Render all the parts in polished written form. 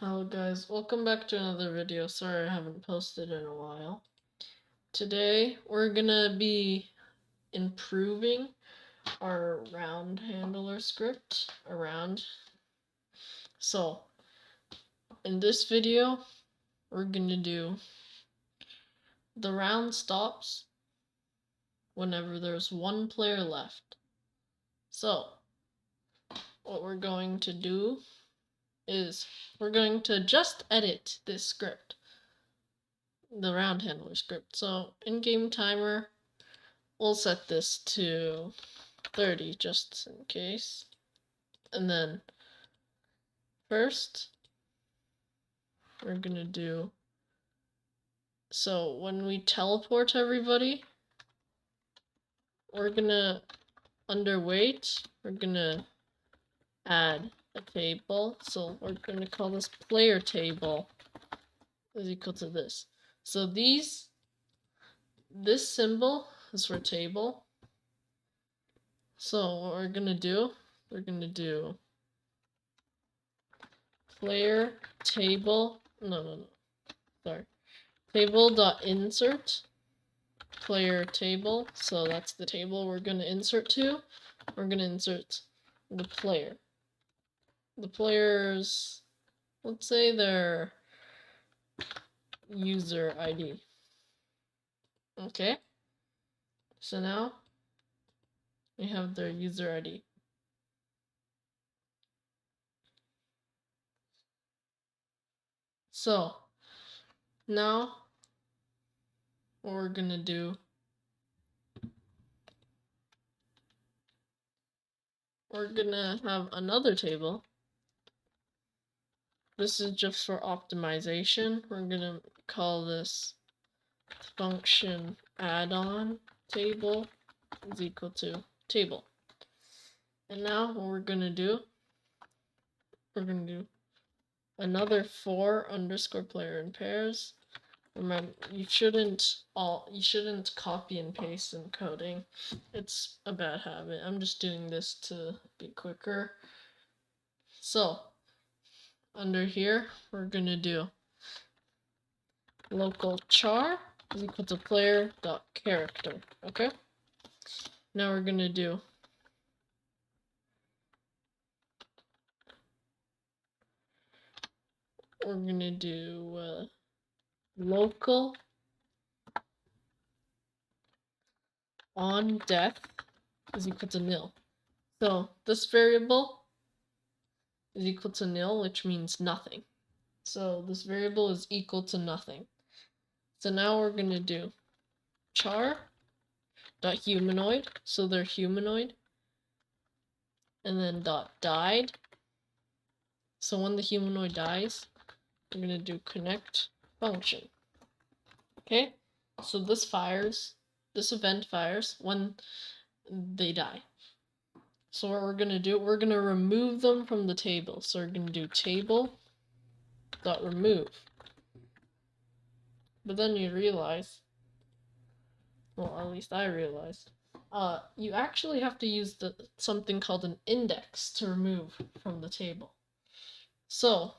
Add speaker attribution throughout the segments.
Speaker 1: Hello guys, welcome back to another video. Sorry I haven't posted in a while. Today we're gonna be improving our round handler script around. So in this video we're gonna do the round stops whenever there's one player left. So what we're going to do is we're going to just edit this script, the round handler script. So in-game timer, we'll set this to 30 just in case. And then first we're gonna do, so when we teleport everybody, we're gonna, under wait, we're gonna add a table. So we're gonna call this player table is equal to this. So this symbol is for table. So what we're gonna do player table, sorry, table.insert player table. So that's the table we're going to insert to. We're going to insert the player. The players, let's say their user ID. Okay, so now we have their user ID. So now what we're gonna do, we're gonna have another table. This is just for optimization. We're gonna call this function add-on table is equal to table. And now what we're gonna do, another for underscore player in pairs. Remember, you shouldn't copy and paste in coding. It's a bad habit. I'm just doing this to be quicker. So under here we're gonna do local char is equal to player dot character. Okay, now we're gonna do local on death is equal to nil. So this variable is equal to nil, which means nothing. So this variable is equal to nothing. So now we're going to do char.humanoid, so they're humanoid, and then .died. So when the humanoid dies, we're going to do connect function. Okay, so this event fires when they die. So what we're going to do, we're going to remove them from the table. So we're going to do table.remove. But then you realize, well, at least I realized, you actually have to use something called an index to remove from the table. So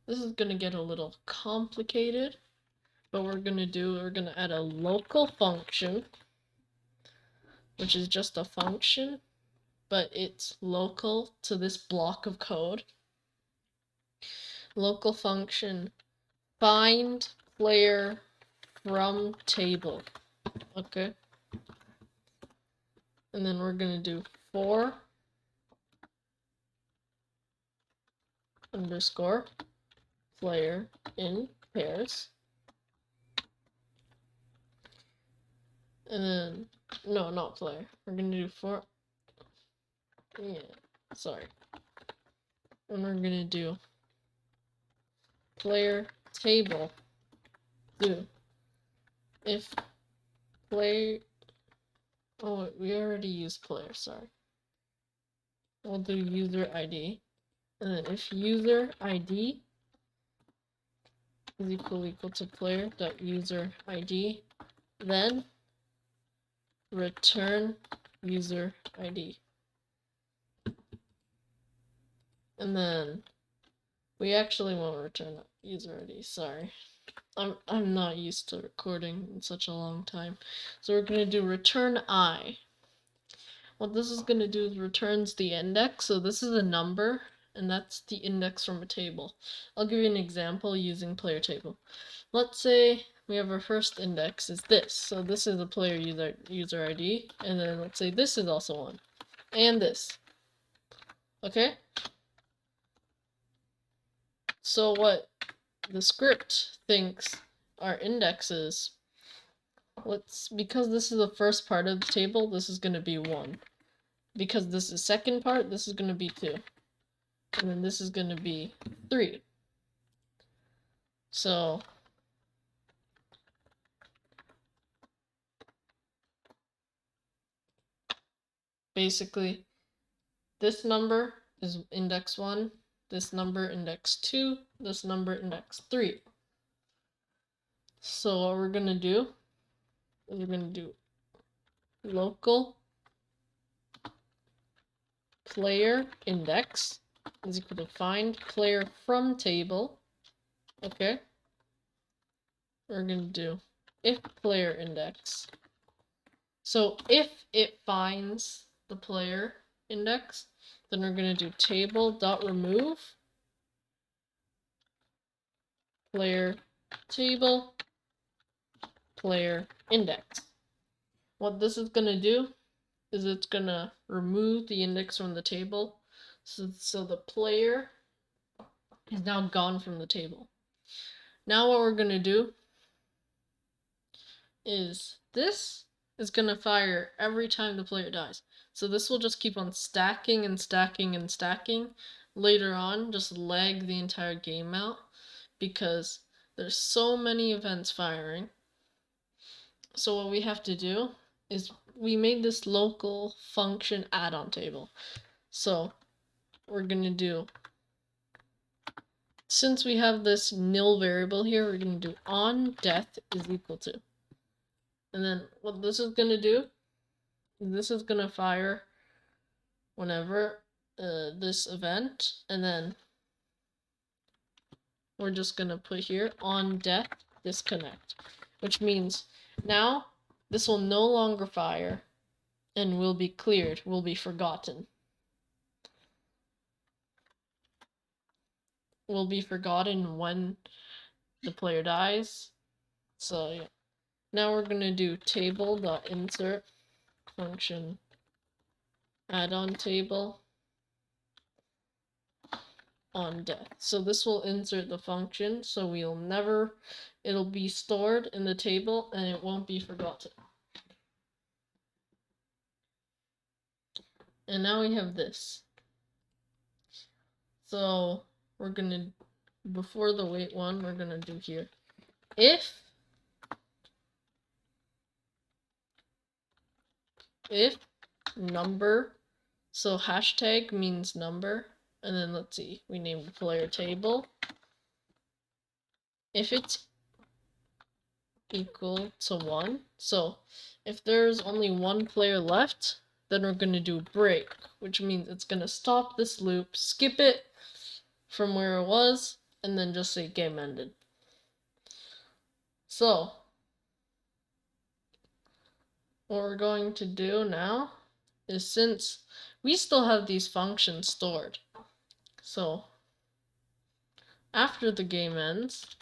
Speaker 1: this is going to get a little complicated, but we're going to add a local function, which is just a function, but it's local to this block of code. Local function find player from table. Okay, and then we're going to do for underscore player in pairs, and then no, not player, we're going to do for, sorry, and we're going to do player table do if player, oh we already used player, sorry, we'll do user ID, and then if user ID is equal to player dot user ID, then return user ID, and then We actually won't return user ID, sorry. I'm not used to recording in such a long time. So we're gonna do return I. What this is gonna do is returns the index. So this is a number, and that's the index from a table. I'll give you an example using player table. Let's say we have our first index is this. So this is the player user ID, and then let's say this is also one, and this. Okay? So what the script thinks our index is, because this is the first part of the table, this is going to be 1. Because this is second part, this is going to be 2. And then this is going to be 3. So basically, this number is index 1, this number index 2, this number index 3. So what we're going to do is we're going to do local player index is equal to find player from table. Okay. We're going to do if player index. So if it finds the player index, then we're going to do table.remove player table player index. What this is going to do is it's going to remove the index from the table. So the player is now gone from the table. Now what we're going to do is this is going to fire every time the player dies. So this will just keep on stacking and stacking and stacking. Later on, just lag the entire game out because there's so many events firing. So what we have to do is we made this local function add-on table. So we're going to do, since we have this nil variable here, we're going to do on death is equal to. And then what this is going to do, this is going to fire whenever this event, and then we're just going to put here on death disconnect, which means now this will no longer fire and will be cleared, will be forgotten. Will be forgotten when the player dies. So yeah. Now we're going to do table.insert function add-on table on death. So this will insert the function, so it'll be stored in the table and it won't be forgotten. And now we have this. So we're gonna, before the wait one, we're gonna do here. If number, so hashtag means number, and then let's see, we named the player table. If it's equal to 1, so if there's only one player left, then we're going to do break, which means it's going to stop this loop, skip it from where it was, and then just say game ended. So what we're going to do now is, since we still have these functions stored, so after the game ends,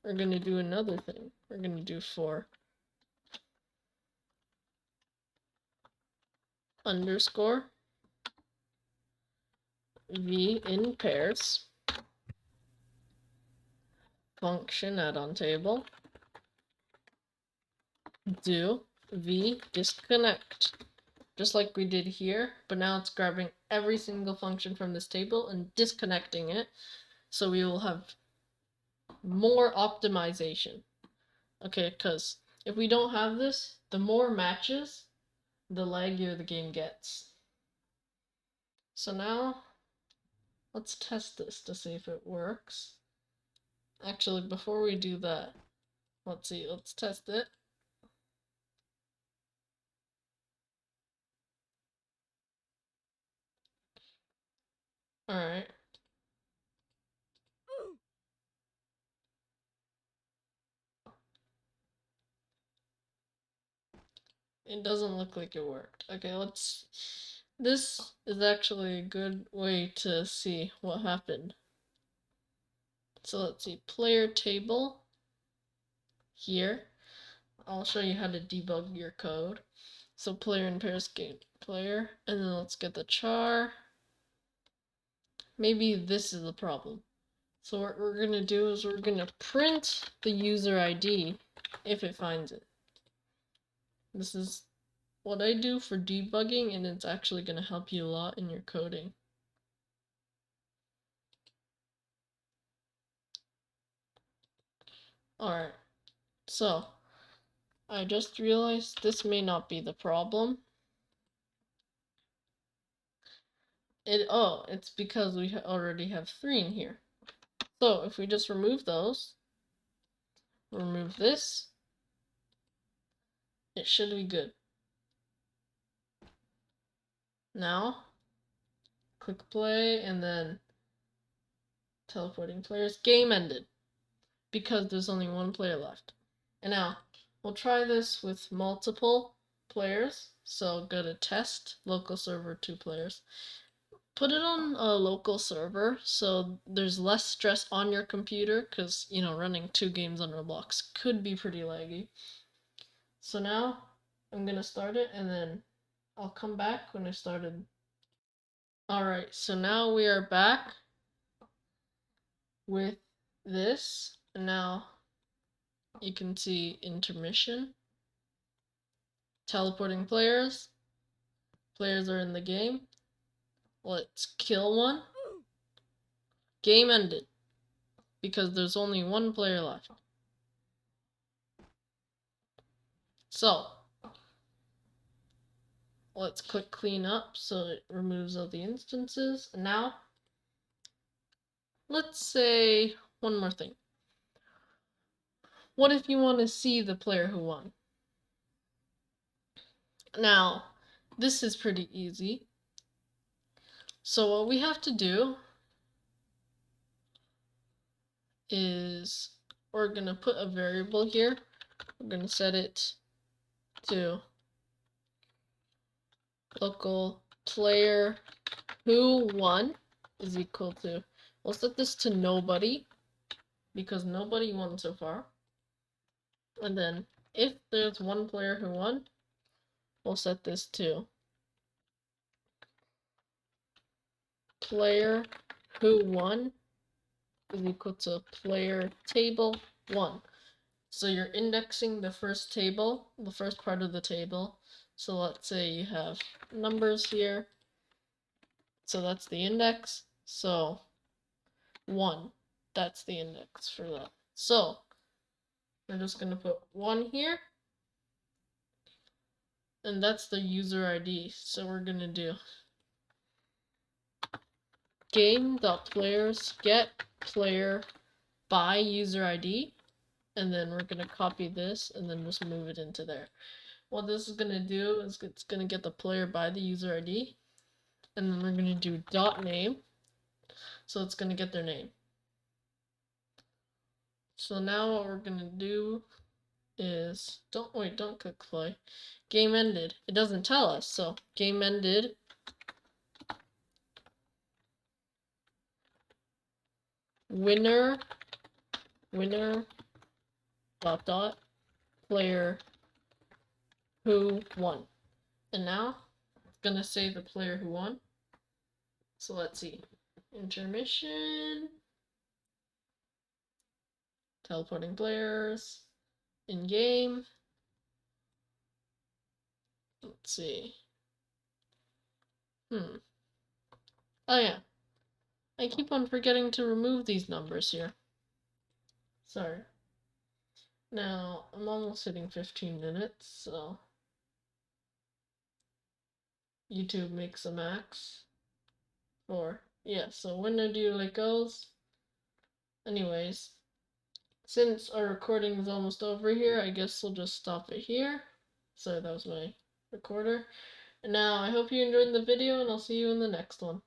Speaker 1: we're going to do another thing. We're going to do for underscore v in pairs function add-on table do v disconnect, just like we did here, but now it's grabbing every single function from this table and disconnecting it, so we will have more optimization. Okay, because if we don't have this, the more matches, the laggier the game gets. So now let's test this to see if it works. Actually, before we do that, let's test it. Alright. it doesn't look like it worked. Okay, this is actually a good way to see what happened. So let's see, player table here. I'll show you how to debug your code. So player and pairs game player, and then let's get the char. Maybe this is the problem. So what we're gonna do is we're gonna print the user ID if it finds it. This is what I do for debugging, and it's actually gonna help you a lot in your coding. Alright, so I just realized this may not be the problem. It's because we already have 3 in here. So if we just remove those, remove this, it should be good. Now, click play and then teleporting players. Game ended because there's only 1 player left. And now, we'll try this with multiple players. So go to test, local server, 2 players. Put it on a local server so there's less stress on your computer because, running 2 games on Roblox could be pretty laggy. So now I'm gonna start it and then I'll come back when I started. Alright, so now we are back with this. And now you can see intermission, teleporting players. Players are in the game. Let's kill one. Game ended because there's only 1 player left. So let's click clean up so it removes all the instances. Now let's say one more thing. What if you want to see the player who won? Now this is pretty easy. So what we have to do is we're going to put a variable here. We're going to set it to local player who won is equal to, we'll set this to nobody because nobody won so far. And then if there's 1 player who won, we'll set this to player who won is equal to player table 1. So you're indexing the first table, the first part of the table. So let's say you have numbers here. So that's the index. So 1, that's the index for that. So we're just going to put 1 here. And that's the user ID. So we're going to do game.players get player by user ID. And then we're going to copy this and then just move it into there. What this is going to do is it's going to get the player by the user ID. And then we're going to do .name. So it's going to get their name. So now what we're going to do is, don't click play. Game ended. It doesn't tell us. So game ended. Winner, player who won. And now it's going to say the player who won. So let's see. Intermission. Teleporting players. In game. Let's see. Oh yeah. I keep on forgetting to remove these numbers here. Sorry. Now, I'm almost hitting 15 minutes, so YouTube makes a max. So when do you let goes? Anyways, since our recording is almost over here, I guess we'll just stop it here. So that was my recorder. And now, I hope you enjoyed the video, and I'll see you in the next one.